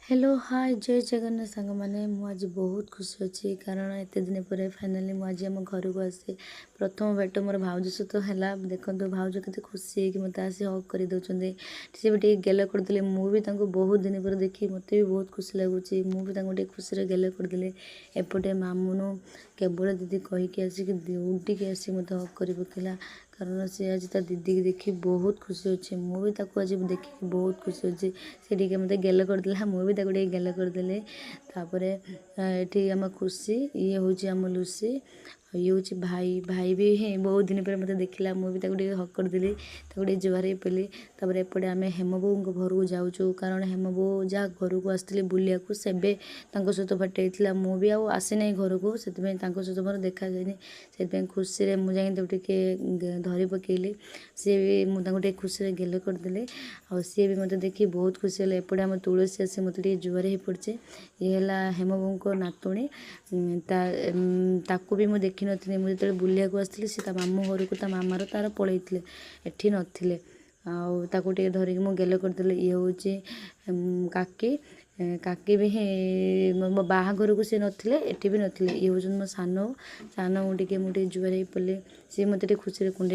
hello hi जय जगन्नाथ सांग मैंने आज बहुत खुशी अच्छी कारण एत दिन पर फाइनाली मुझे आम घर को आसे प्रथम भेट मोर भाउज सहित है देखो भाउज के खुशी है मत आसी हक कर दौरान सी भी गेल करदे मुझे बहुत दिन पर देखी मत भी बहुत खुशी लगुच मुझे खुशी गेल करदे एपटे मामुनु केवल दीदी कहीकि आसिक दौड़ी आसिक मत हक कर पकेला कारण सी आज ता दीदी की देखी बहुत खुशी अच्छे मुझे आज देखिए बहुत खुशी अच्छे सी टे मत गेल करदे मुझे भी गेल करदे ये आम खुशी ये हूँ आम लुसी ये हूँ भाई भाई भी बहुत दिन पर मत देखला मुझे हक करदेली जुआर पेली एपटे आम हेमबो घर को जाऊँ कारण हेमबो जहाँ घर को आसती बुलिया सेबे सहित भेट मुझे आसी ना घर को से सहित मोर देखा जाए से खुशी मुझे टे धरी पकेली सी भी मुझे खुशी गेल करदे आ सी भी मत देखी बहुत खुशी है एपटे आम तुलसी आसी मत जुआर हो पड़े ये है हेमबो नातुणी ताकू भी मुझे देखी नी मुझे बुलिया आसती सी मामू घर को मामार तार पलैते एठी नथिले आके धरिकी मुझे गेल करदे ये हूँ काकी काकी भी मो बाहाघर को सी नथिले एठी भी नथिले ये हूँ मो सान सान टे मुझे जुआर हो पड़े सी मत खुशी कुंडे